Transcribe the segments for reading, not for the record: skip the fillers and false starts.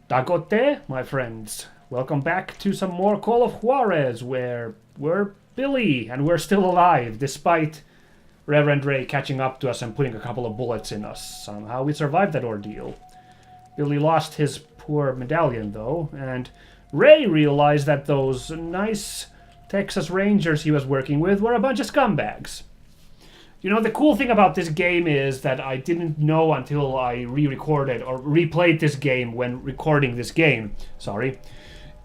Dagote, my friends. Welcome back to some more Call of Juarez, where we're Billy, and we're still alive, despite Reverend Ray catching up to us and putting a couple of bullets in us. Somehow we survived that ordeal. Billy lost his poor medallion, though, and Ray realized that those nice Texas Rangers he was working with were a bunch of scumbags. You know, the cool thing about this game is that I didn't know until I re-recorded or replayed this game when recording this game,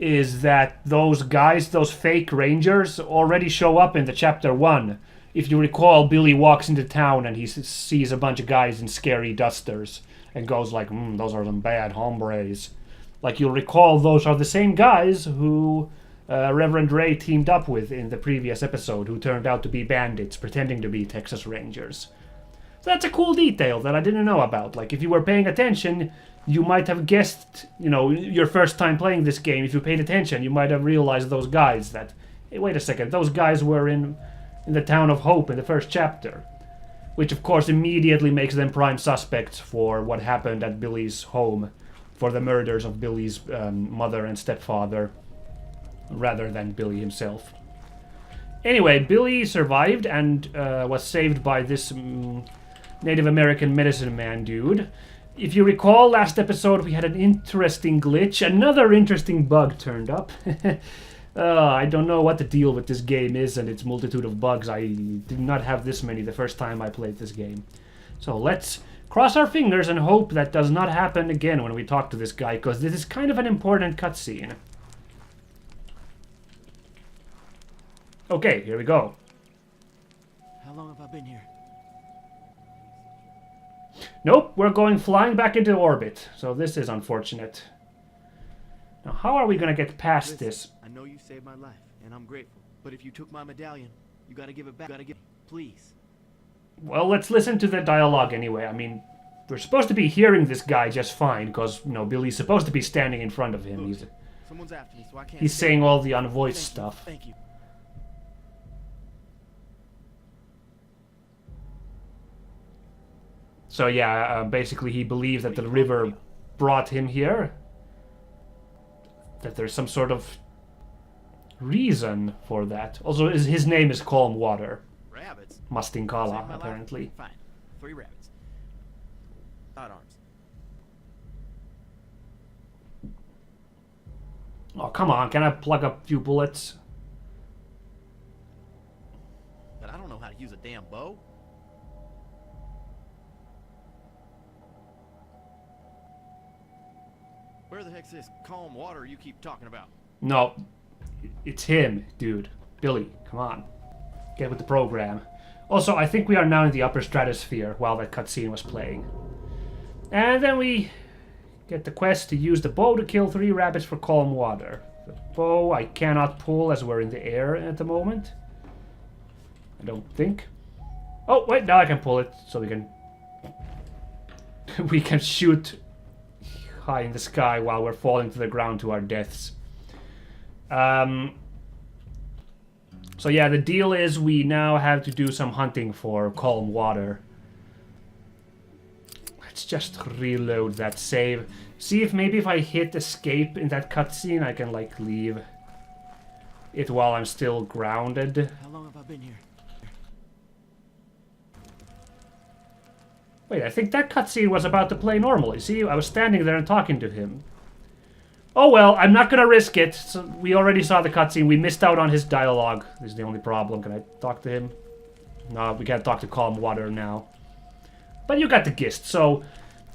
is that those guys, those fake rangers, already show up in the chapter 1. If you recall, Billy walks into town and he sees a bunch of guys in scary dusters and goes like, those are them bad hombres. Like, you'll recall, those are the same guys who Reverend Ray teamed up with in the previous episode, who turned out to be bandits pretending to be Texas Rangers. So that's a cool detail that I didn't know about. Like, if you were paying attention, you might have guessed, you know, your first time playing this game, if you paid attention, you might have realized those guys that, hey, wait a second, those guys were in the town of Hope in the first chapter. Which, of course, immediately makes them prime suspects for what happened at Billy's home, for the murders of Billy's mother and stepfather, rather than Billy himself. Anyway, Billy survived and was saved by this Native American medicine man dude. If you recall, last episode we had an interesting glitch. Another interesting bug turned up. I don't know what the deal with this game is and its multitude of bugs. I did not have this many the first time I played this game. So let's cross our fingers and hope that does not happen again when we talk to this guy, because this is kind of an important cutscene. Okay, here we go. How long have I been here? Nope, we're going flying back into orbit, so this is unfortunate. Now, how are we gonna get past this? I know you saved my life, and I'm grateful. But if you took my medallion, you gotta give it back. Please. Well, let's listen to the dialogue anyway. I mean, we're supposed to be hearing this guy just fine, because, you know, Billy's supposed to be standing in front of him. Look, someone's after me, so I can't. He's saying all the unvoiced stuff. Thank you. So yeah, basically he believes that the river brought him here. That there's some sort of reason for that. Also, his name is Calm Water. Rabbits. Mastinkala, apparently. Fine. 3 rabbits. Sidearms. Oh, come on, can I plug a few bullets? But I don't know how to use a damn bow. Where the heck's this calm water you keep talking about? No, it's him, dude. Billy, come on. Get with the program. Also, I think we are now in the upper stratosphere while that cutscene was playing. And then we get the quest to use the bow to kill 3 rabbits for calm water. The bow I cannot pull as we're in the air at the moment. I don't think. Oh, wait, now I can pull it, so we can... we can shoot high in the sky while we're falling to the ground to our deaths. So yeah, the deal is we now have to do some hunting for calm water. Let's just reload that save. See if maybe if I hit escape in that cutscene, I can like leave it while I'm still grounded. How long have I been here? Wait, I think that cutscene was about to play normally. See, I was standing there and talking to him. Oh well, I'm not gonna risk it. So we already saw the cutscene. We missed out on his dialogue. This is the only problem. Can I talk to him? No, we can't talk to Calm Water now. But you got the gist. So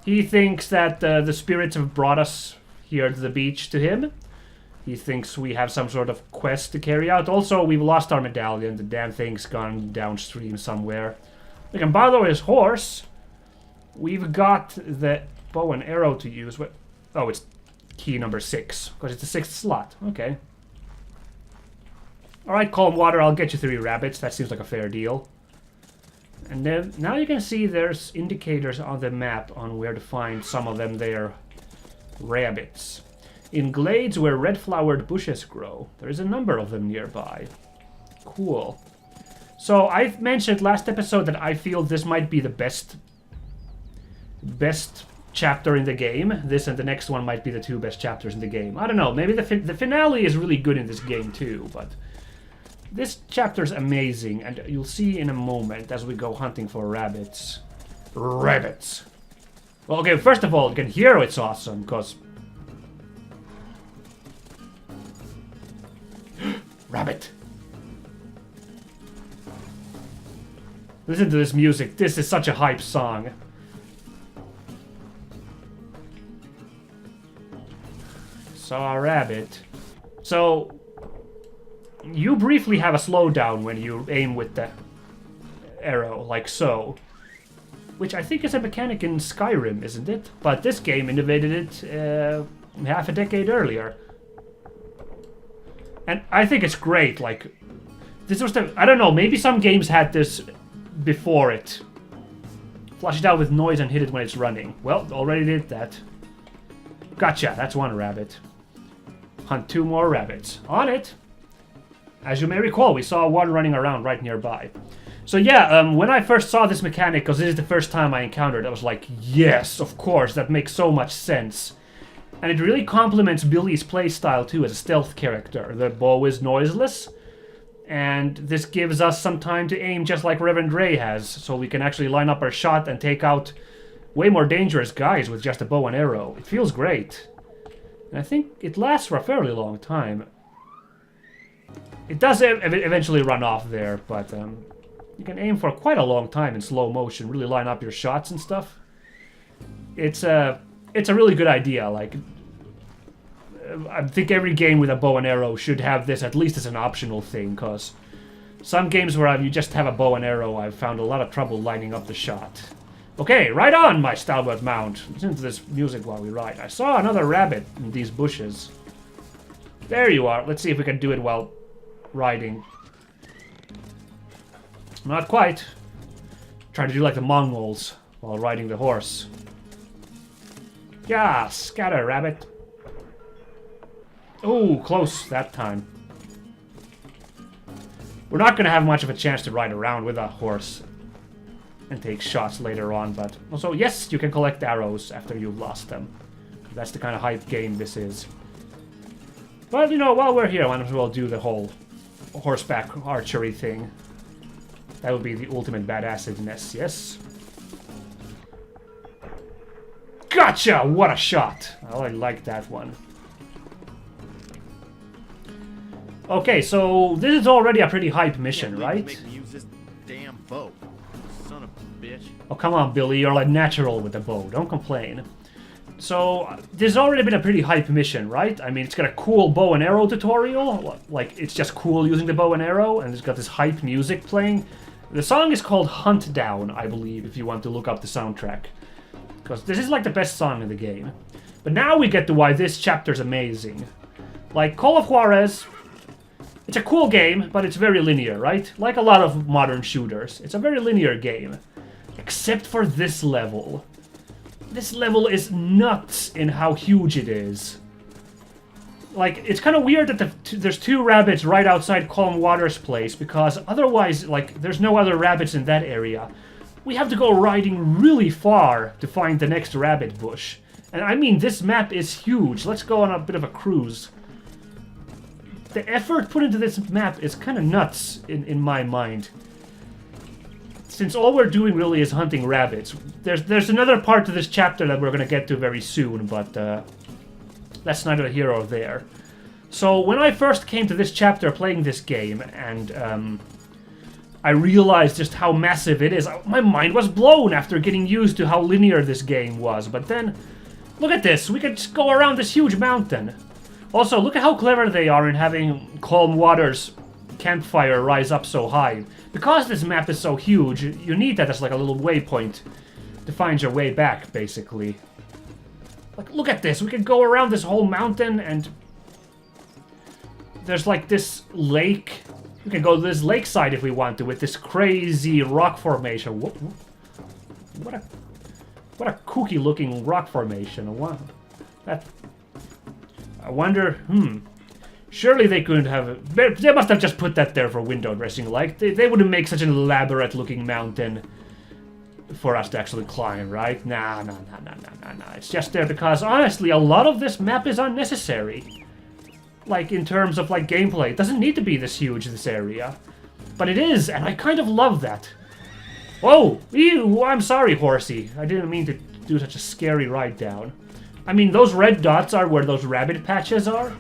he thinks that the spirits have brought us here to the beach to him. He thinks we have some sort of quest to carry out. Also, we've lost our medallion. The damn thing's gone downstream somewhere. We can borrow his horse. We've got the bow and arrow to use. Oh, it's key number 6, because it's the 6th slot. Okay. Alright, Calm Water, I'll get you 3 rabbits. That seems like a fair deal. And then, now you can see there's indicators on the map on where to find some of them there. Rabbits. In glades where red-flowered bushes grow. There is a number of them nearby. Cool. So, I've mentioned last episode that I feel this might be the best chapter in the game. This and the next one might be the 2 best chapters in the game. I don't know, maybe the finale is really good in this game too, but this chapter's amazing, and you'll see in a moment as we go hunting for rabbits. Rabbits! Well, okay, first of all, you can hear it's awesome, because... Rabbit! Listen to this music. This is such a hype song. Saw a rabbit. So, you briefly have a slowdown when you aim with the arrow, like so. Which I think is a mechanic in Skyrim, isn't it? But this game innovated it half a decade earlier. And I think it's great, like... This was the... I don't know, maybe some games had this before it. Flush it out with noise and hit it when it's running. Well, already did that. Gotcha, that's 1 rabbit. Hunt 2 more rabbits. On it! As you may recall, we saw 1 running around right nearby. So yeah, when I first saw this mechanic, because this is the first time I encountered it, I was like, yes, of course, that makes so much sense. And it really complements Billy's playstyle too as a stealth character. The bow is noiseless, and this gives us some time to aim just like Reverend Ray has, so we can actually line up our shot and take out way more dangerous guys with just a bow and arrow. It feels great. And I think it lasts for a fairly long time. It does eventually run off there, but you can aim for quite a long time in slow motion, really line up your shots and stuff. It's a really good idea. Like, I think every game with a bow and arrow should have this at least as an optional thing, because some games where you just have a bow and arrow, I've found a lot of trouble lining up the shot. Okay, right on, my stalwart mount. Listen to this music while we ride. I saw another rabbit in these bushes. There you are. Let's see if we can do it while riding. Not quite. Trying to do like the Mongols while riding the horse. Yeah, scatter, rabbit. Oh, close that time. We're not going to have much of a chance to ride around with a horse and take shots later on, but also, yes, you can collect arrows after you've lost them. That's the kind of hype game this is. But, you know, while we're here, might as well do the whole horseback archery thing. That would be the ultimate badassedness, yes? Gotcha! What a shot! Oh, I like that one. Okay, so this is already a pretty hype mission, right? Make me use this damn bow. Son of a bitch. Oh, come on, Billy, you're like natural with the bow. Don't complain. So, this has already been a pretty hype mission, right? I mean, it's got a cool bow and arrow tutorial. Like, it's just cool using the bow and arrow, and it's got this hype music playing. The song is called Hunt Down, I believe, if you want to look up the soundtrack. Because this is like the best song in the game. But now we get to why this chapter's amazing. Like, Call of Juarez, it's a cool game, but it's very linear, right? Like a lot of modern shooters. It's a very linear game. Except for this level. This level is nuts in how huge it is. Like, it's kind of weird that there's 2 rabbits right outside Calm Water's place, because otherwise, like, there's no other rabbits in that area. We have to go riding really far to find the next rabbit bush. And I mean, this map is huge. Let's go on a bit of a cruise. The effort put into this map is kind of nuts in my mind. Since all we're doing really is hunting rabbits. There's another part to this chapter that we're going to get to very soon, but that's neither here or there. So when I first came to this chapter playing this game, and I realized just how massive it is, my mind was blown after getting used to how linear this game was. But then, look at this, we could just go around this huge mountain. Also, look at how clever they are in having Calm Water's campfire rise up so high. Because this map is so huge, you need that as like a little waypoint to find your way back, basically. Like, look at this, we could go around this whole mountain, and there's like this lake. We can go to this lakeside if we want to, with this crazy rock formation. What a kooky looking rock formation. Wow. I wonder, surely they couldn't have... They must have just put that there for window dressing. Like, they wouldn't make such an elaborate looking mountain for us to actually climb, right? Nah. It's just there because, honestly, a lot of this map is unnecessary. Like, in terms of, like, gameplay. It doesn't need to be this huge, this area. But it is, and I kind of love that. Whoa! Ew, I'm sorry, horsey. I didn't mean to do such a scary ride down. I mean, those red dots are where those rabbit patches are.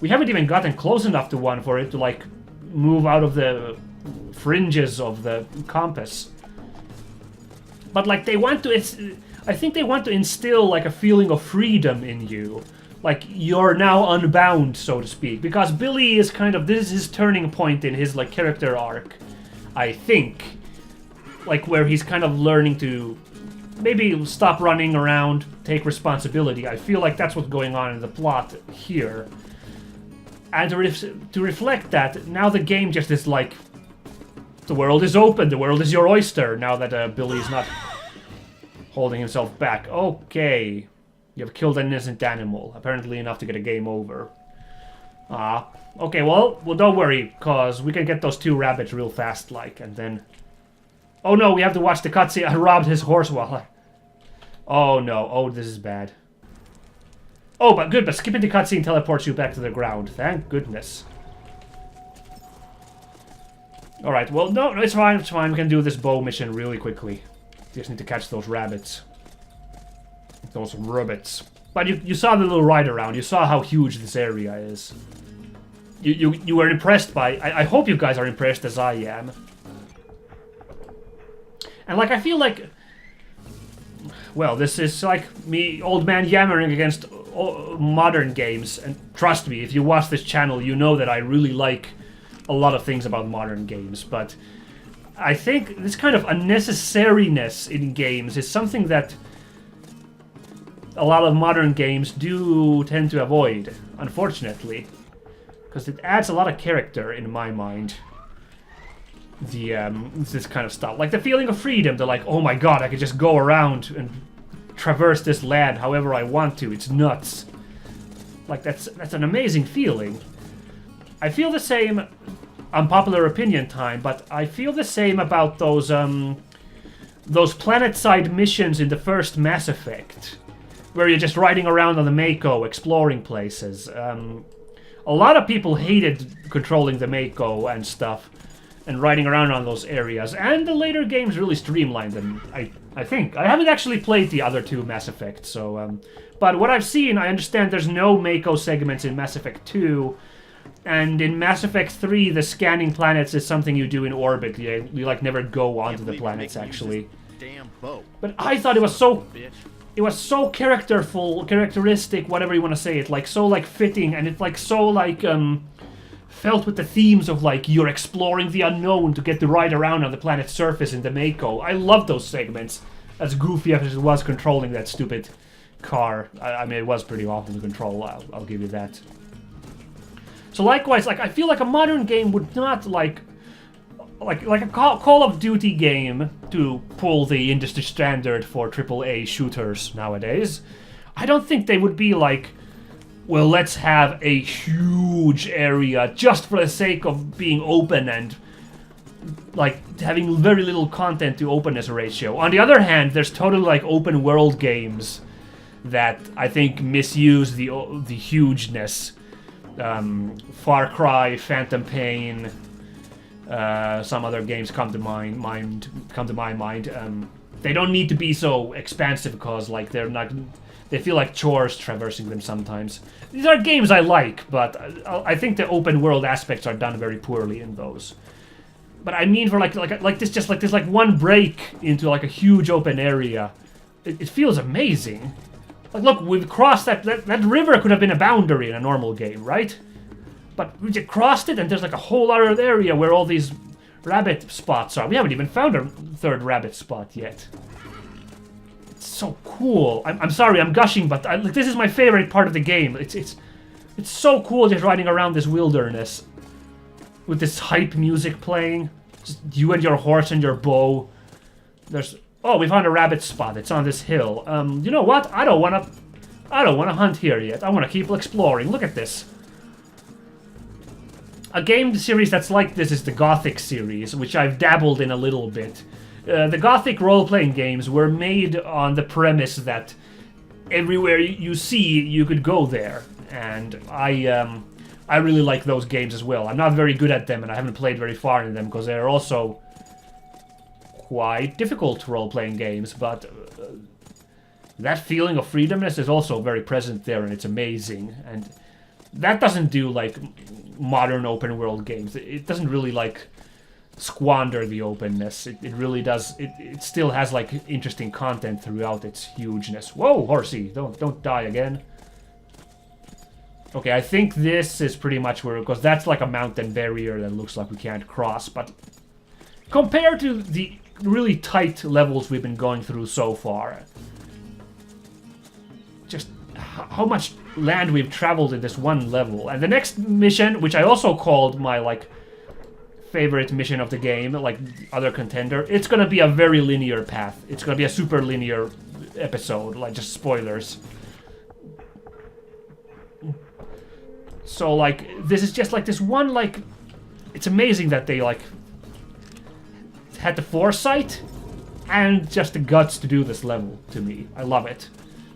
We haven't even gotten close enough to one for it to, like, move out of the fringes of the compass. But, like, they want to... I think they want to instill, like, a feeling of freedom in you. Like, you're now unbound, so to speak. Because Billy is kind of... This is his turning point in his, like, character arc. I think. Like, where he's kind of learning to... maybe stop running around, take responsibility. I feel like that's what's going on in the plot here. And to reflect that, now the game just is like... The world is open, the world is your oyster, now that Billy's not holding himself back. Okay. You have killed an innocent animal. Apparently enough to get a game over. Okay, well, don't worry, cause we can get those 2 rabbits real fast, like, and then... Oh no, we have to watch the cutscene. I robbed his horse while I... Oh no, oh, this is bad. Oh, but good, but skipping the cutscene teleports you back to the ground. Thank goodness. Alright, well, no, it's fine, it's fine. We can do this bow mission really quickly. Just need to catch those rabbits. Those rabbits. But you saw the little ride around. You saw how huge this area is. You were impressed by... I hope you guys are impressed as I am. And, like, I feel like... Well, this is, like, me, old man yammering against modern games. And trust me, if you watch this channel, you know that I really like a lot of things about modern games. But I think this kind of unnecessariness in games is something that a lot of modern games do tend to avoid, unfortunately. Because it adds a lot of character, in my mind. This kind of stuff. Like the feeling of freedom, the like, oh my god, I can just go around and traverse this land however I want to. It's nuts. Like, that's an amazing feeling. I feel the same, unpopular opinion time, but I feel the same about those planet-side missions in the first Mass Effect, where you're just riding around on the Mako, exploring places. A lot of people hated controlling the Mako and stuff, and riding around on those areas, and the later games really streamlined them, I think. I haven't actually played the other 2 Mass Effects, so, but what I've seen, I understand there's no Mako segments in Mass Effect 2, and in Mass Effect 3, the scanning planets is something you do in orbit. You like, never go onto the planets, actually. Damn boat. But I thought it was so... It was so characteristic, whatever you want to say it, like, so, like, fitting, and it's, like, so, like, felt with the themes of, like, you're exploring the unknown to get to ride around on the planet's surface in the Mako. I love those segments, as goofy as it was controlling that stupid car. I mean, it was pretty awful to control, I'll give you that. So likewise, like, I feel like a modern game would not, like a Call of Duty game, to pull the industry standard for AAA shooters nowadays. I don't think they would be like, well, let's have a huge area just for the sake of being open and, like, having very little content to openness ratio. On the other hand, there's totally, like, open world games that I think misuse the hugeness. Far Cry, Phantom Pain, some other games come to my mind. They don't need to be so expansive because, like, they feel like chores traversing them sometimes. These are games I like, but I think the open world aspects are done very poorly in those. But I mean, for like this one break into like a huge open area, it feels amazing. Like, look, we've crossed that river. Could have been a boundary in a normal game, right? But we just crossed it, and there's like a whole other area where all these rabbit spots are. We haven't even found a 3rd rabbit spot yet. It's so cool. I'm sorry, I'm gushing, but like, this is my favorite part of the game. It's so cool just riding around this wilderness with this hype music playing. Just you and your horse and your bow. Oh, we found a rabbit spot. It's on this hill. You know what? I don't wanna hunt here yet. I wanna keep exploring. Look at this. A game series that's like this is the Gothic series, which I've dabbled in a little bit. The Gothic role-playing games were made on the premise that everywhere you see, you could go there. And I really like those games as well. I'm not very good at them, and I haven't played very far in them, because they're also quite difficult role-playing games, but that feeling of freedomness is also very present there, and it's amazing. And that doesn't do, like, modern open-world games. It doesn't really, like, squander the openness. It really does. It still has, like, interesting content throughout its hugeness. Whoa, horsey! Don't die again. Okay, I think this is pretty much where, because that's like a mountain barrier that looks like we can't cross, but compared to the really tight levels we've been going through so far, just how much land we've traveled in this one level. And the next mission, which I also called my, like, favorite mission of the game, like other contender, it's gonna be a very linear path. It's gonna be a super linear episode, like, just spoilers. So, like, this is just, like, this one, like... It's amazing that they, like, had the foresight and just the guts to do this level, to me. I love it.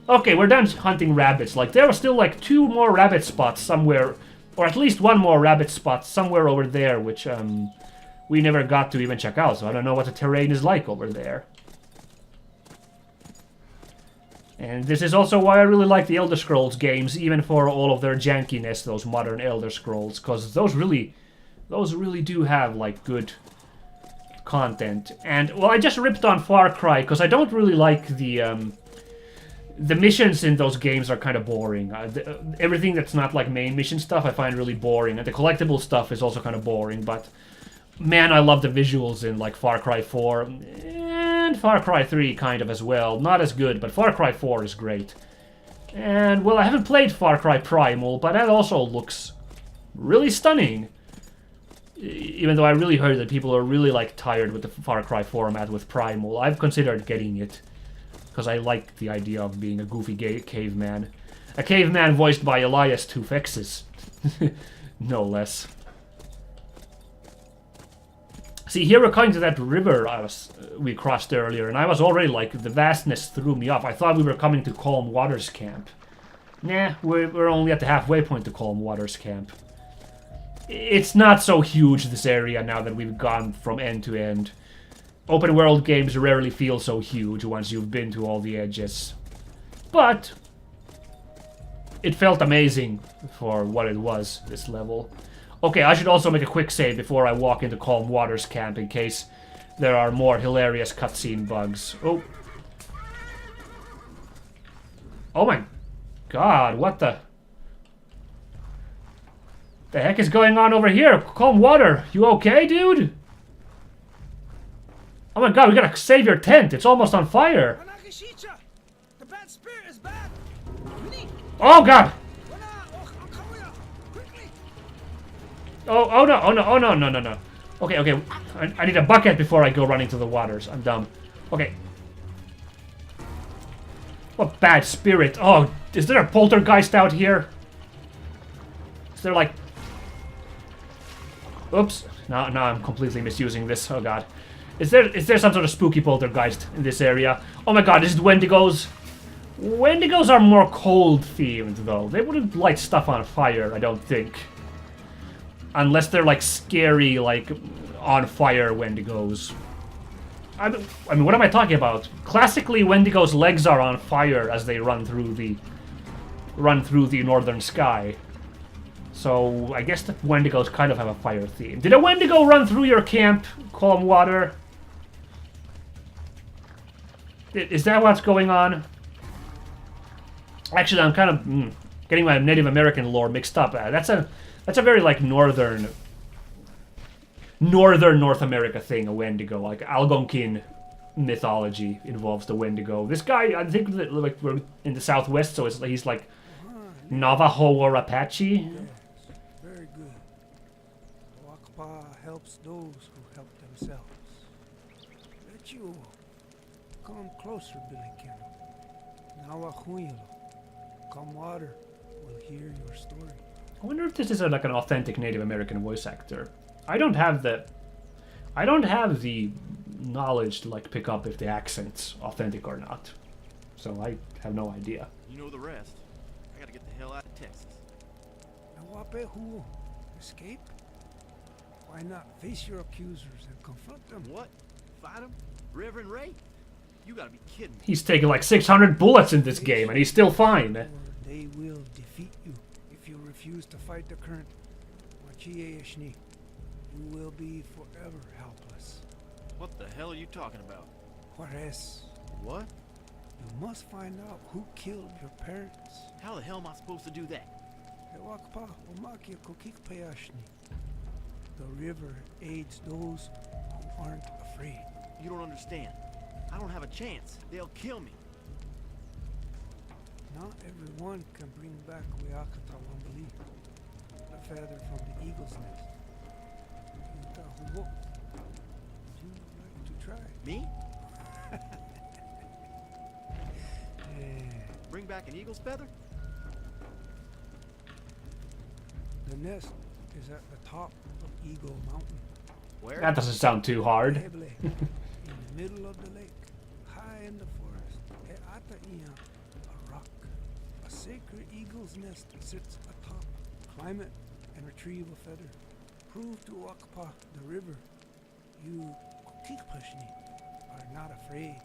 Okay, we're done hunting rabbits. Like, there were still, like, 2 more rabbit spots somewhere, or at least 1 more rabbit spot somewhere over there, which, we never got to even check out, so I don't know what the terrain is like over there. And this is also why I really like the Elder Scrolls games, even for all of their jankiness, those modern Elder Scrolls, because those really do have, like, good content. And, well, I just ripped on Far Cry, because I don't really like the missions in those games are kind of boring. Everything that's not, like, main mission stuff I find really boring, and the collectible stuff is also kind of boring, but man, I love the visuals in, like, Far Cry 4. And Far Cry 3 kind of as well. Not as good, but Far Cry 4 is great. And, well, I haven't played Far Cry Primal, but that also looks really stunning. Even though I really heard that people are really, like, tired with the Far Cry format with Primal. I've considered getting it, because I like the idea of being a goofy caveman. A caveman voiced by Elias Tufexis. No less. See, here we're coming to that river we crossed earlier, and I was already like, the vastness threw me off. I thought we were coming to Calm Waters Camp. Nah, we're only at the halfway point to Calm Waters Camp. It's not so huge, this area, now that we've gone from end to end. Open world games rarely feel so huge once you've been to all the edges. But it felt amazing for what it was, this level. Okay, I should also make a quick save before I walk into Calm Waters Camp in case there are more hilarious cutscene bugs. Oh. Oh my god, what the heck is going on over here? Calm Water, you okay, dude? Oh my god, we gotta save your tent. It's almost on fire. The bad spirit is back. Oh god. Oh no, no. Okay. I need a bucket before I go running to the waters. I'm dumb. Okay. What bad spirit? Oh, is there a poltergeist out here? Is there like... Oops. No, I'm completely misusing this. Oh god. Is there some sort of spooky poltergeist in this area? Oh my god, is it Wendigos? Wendigos are more cold themed though. They wouldn't light stuff on fire, I don't think. Unless they're like scary, like on fire Wendigos. I mean, what am I talking about? Classically, Wendigo's legs are on fire as they run through the northern sky. So I guess the Wendigos kind of have a fire theme. Did a Wendigo run through your camp, Calm Water? Is that what's going on? Actually, I'm kind of getting my Native American lore mixed up. That's a very like northern North America thing, a Wendigo. Like Algonquin mythology involves the Wendigo. This guy, I think, like we're in the Southwest, so he's like Navajo or Apache. Yes, very good. Wakpa helps those who help themselves. Let you come closer, Billy Kennel. Nawahuilo, come water, will hear your story. I wonder if this is like an authentic Native American voice actor. I don't have the knowledge to like pick up if the accent's authentic or not. So I have no idea. You know the rest. I gotta get the hell out of Texas. Nawape who? Escape? Why not face your accusers and confront them? What? Fight him? Reverend Ray? You gotta be kidding me. He's taking like 600 bullets in this game and he's still fine. Or they will defeat you if you refuse to fight the current Wachie Ishni. You will be forever helpless. What the hell are you talking about? Juarez, What? you must find out who killed your parents. How the hell am I supposed to do that? Ewakpa Omaki Kokikpayashni. The river aids those who aren't afraid. You don't understand. I don't have a chance. They'll kill me. Not everyone can bring back Weakata Wambali, the feather from the eagle's nest. Would you like to try? Me? Yeah. Bring back an eagle's feather? The nest is at the top of Eagle Mountain. Where? That doesn't sound too hard. Heble, in the middle of the lake, high in the forest, Ataiya, a rock. A sacred eagle's nest sits atop. Climb it and retrieve a feather. Prove to Wakpa, the river, you Kikpashni are not afraid.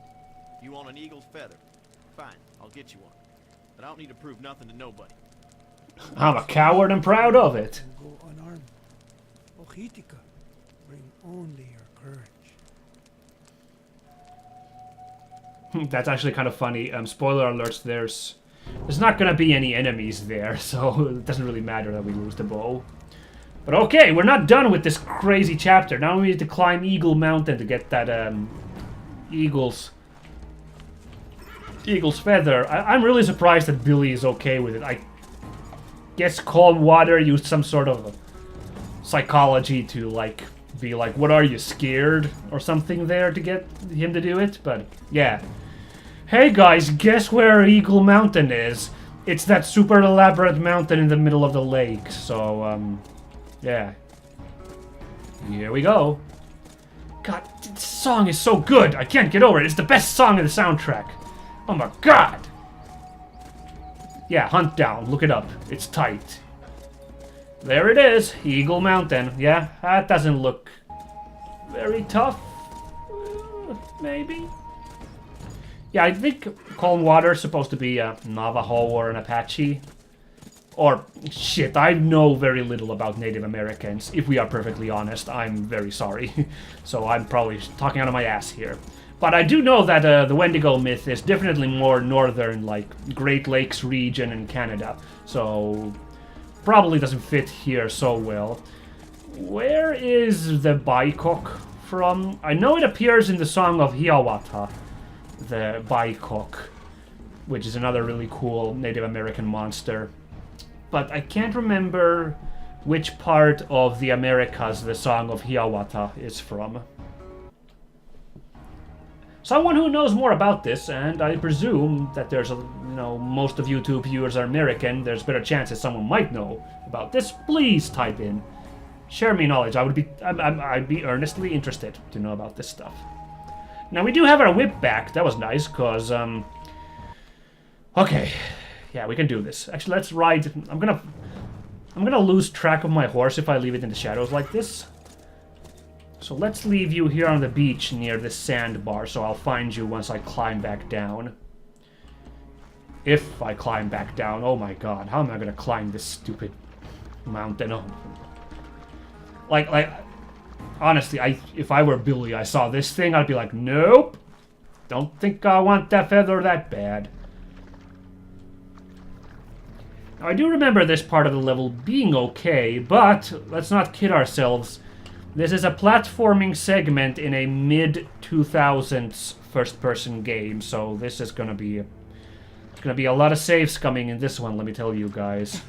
You want an eagle's feather? Fine, I'll get you one. But I don't need to prove nothing to nobody. I'm a coward and proud of it. And go unarmed. Ohitika, bring only your courage. That's actually kind of funny. Spoiler alerts, there's not gonna be any enemies there, so it doesn't really matter that we lose the bow. But okay, we're not done with this crazy chapter. Now we need to climb Eagle Mountain to get that eagle's feather. I'm really surprised that Billy is okay with it. I guess Calm Water used some sort of psychology to like be like, what are you, scared or something there to get him to do it? But yeah. Hey guys, guess where Eagle Mountain is? It's that super elaborate mountain in the middle of the lake. So yeah. Here we go. God, this song is so good. I can't get over it. It's the best song in the soundtrack. Oh my god. Yeah, Hunt Down. Look it up. It's tight. There it is. Eagle Mountain. Yeah, that doesn't look very tough. Maybe. Yeah, I think Calm Water is supposed to be a Navajo or an Apache. Or, shit, I know very little about Native Americans. If we are perfectly honest, I'm very sorry. So I'm probably talking out of my ass here. But I do know that the Wendigo myth is definitely more northern, like Great Lakes region in Canada. So probably doesn't fit here so well. Where is the Baikok from? I know it appears in the song of Hiawatha, the Baikok, which is another really cool Native American monster. But I can't remember which part of the Americas the song of Hiawatha is from. Someone who knows more about this, and I presume that there's a, most of YouTube viewers are American, there's better chances someone might know about this, please type in. Share me knowledge. I'd be earnestly interested to know about this stuff. Now we do have our whip back. That was nice, cause okay. Yeah, we can do this. Actually, let's ride. I'm gonna lose track of my horse if I leave it in the shadows like this. So let's leave you here on the beach near this sandbar, so I'll find you once I climb back down. If I climb back down. Oh my god, how am I gonna climb this stupid mountain? Oh. Like, honestly, if I were Billy, I saw this thing, I'd be like, nope. Don't think I want that feather that bad. Now, I do remember this part of the level being okay, but let's not kid ourselves. This is a platforming segment in a mid-2000s first-person game, so this is gonna be a lot of saves coming in this one, let me tell you guys.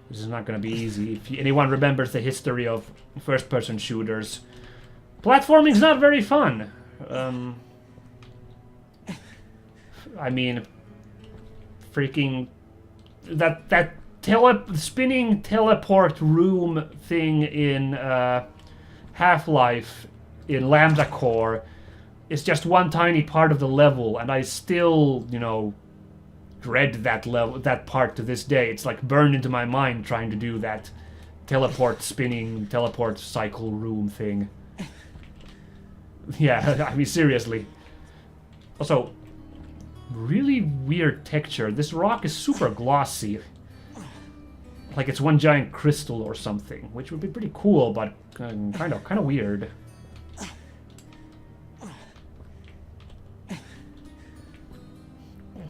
This is not gonna be easy. If anyone remembers the history of first-person shooters, platforming's not very fun. I mean, freaking that spinning teleport room thing in Half-Life in Lambda Core is just one tiny part of the level, and I still, you know, dread that level, that part to this day. It's like burned into my mind trying to do that teleport cycle room thing. Yeah, I mean, seriously. Also, really weird texture. This rock is super glossy. Like it's one giant crystal or something, which would be pretty cool, but kind of weird.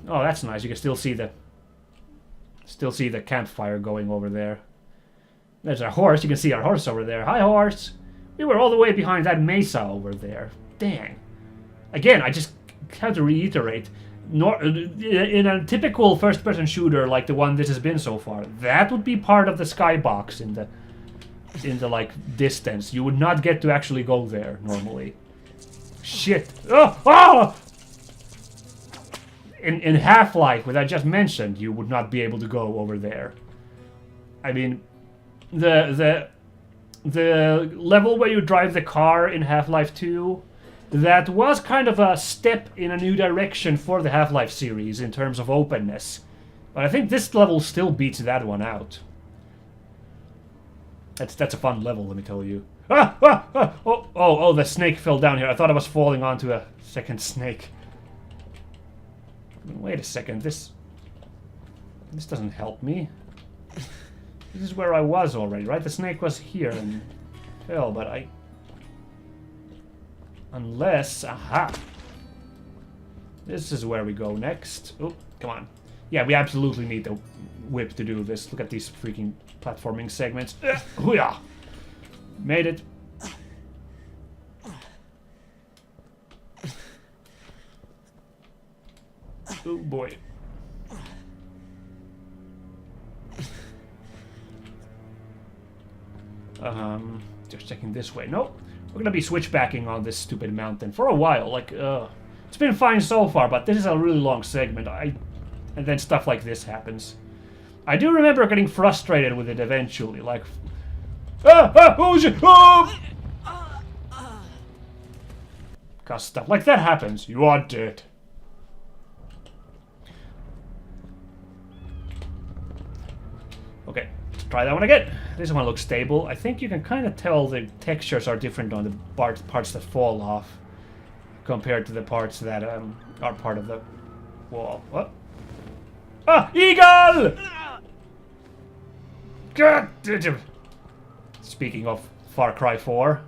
Oh, that's nice. You can still see the campfire going over there. There's our horse. You can see our horse over there. Hi, horse. We were all the way behind that mesa over there. Dang. Again, I just have to reiterate. In a typical first-person shooter like the one this has been so far, that would be part of the skybox in the like distance. You would not get to actually go there normally. Shit. Oh! Oh! In Half-Life, which I just mentioned, you would not be able to go over there. I mean, the level where you drive the car in Half-Life 2, that was kind of a step in a new direction for the Half-Life series in terms of openness. But I think this level still beats that one out. That's a fun level, let me tell you. Ah! Ah! Ah! Oh, the snake fell down here. I thought I was falling onto a second snake. Wait a second, this doesn't help me. This is where I was already, right? The snake was here and fell, but I... Unless... Aha! This is where we go next. Oh, come on. Yeah, we absolutely need the whip to do this. Look at these freaking platforming segments. Hoo-yah! Made it. Oh boy. Just checking this way. Nope. We're gonna be switchbacking on this stupid mountain for a while. Like, it's been fine so far, but this is a really long segment. And then stuff like this happens. I do remember getting frustrated with it eventually. Like, oh shit! Oh! Cause stuff like that happens. You are dead. Okay, let's try that one again. This one looks stable. I think you can kind of tell the textures are different on the parts that fall off compared to the parts that are part of the wall. What? Ah! Eagle! God! Speaking of Far Cry 4,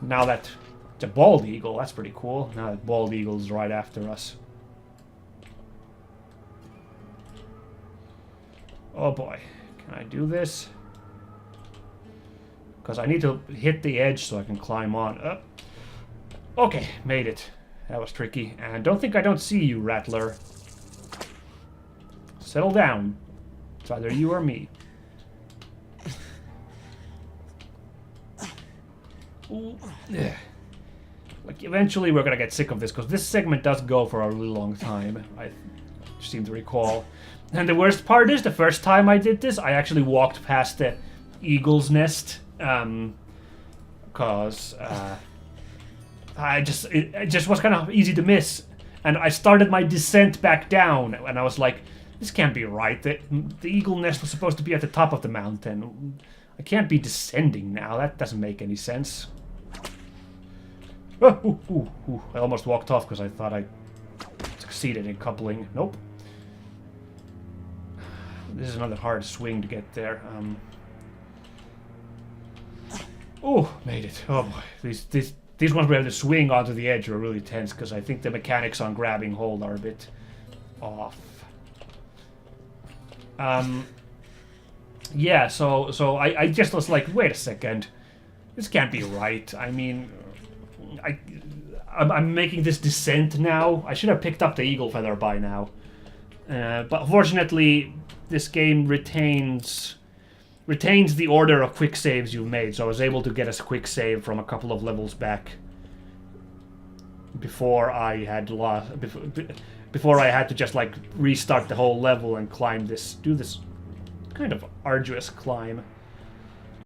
now that it's a bald eagle, that's pretty cool. Now that bald eagle's right after us. Oh boy, can I do this? Because I need to hit the edge so I can climb on. Okay, made it. That was tricky. And don't think I don't see you, Rattler. Settle down. It's either you or me. Ooh. Like, eventually we're gonna get sick of this, because this segment does go for a really long time, I seem to recall. And the worst part is, the first time I did this, I actually walked past the eagle's nest, because it just was kind of easy to miss. And I started my descent back down, and I was like, this can't be right. The eagle nest was supposed to be at the top of the mountain. I can't be descending now. That doesn't make any sense. I almost walked off because I thought I succeeded in coupling. Nope. This is another hard swing to get there. Oh, made it. Oh boy. These ones where I have to swing onto the edge are really tense because I think the mechanics on grabbing hold are a bit off. Yeah, so I just was like, wait a second. This can't be right. I mean, I'm making this descent now. I should have picked up the eagle feather by now. But fortunately, this game retains the order of quick saves you've made, so I was able to get a quick save from a couple of levels back before I had to just like restart the whole level and do this kind of arduous climb.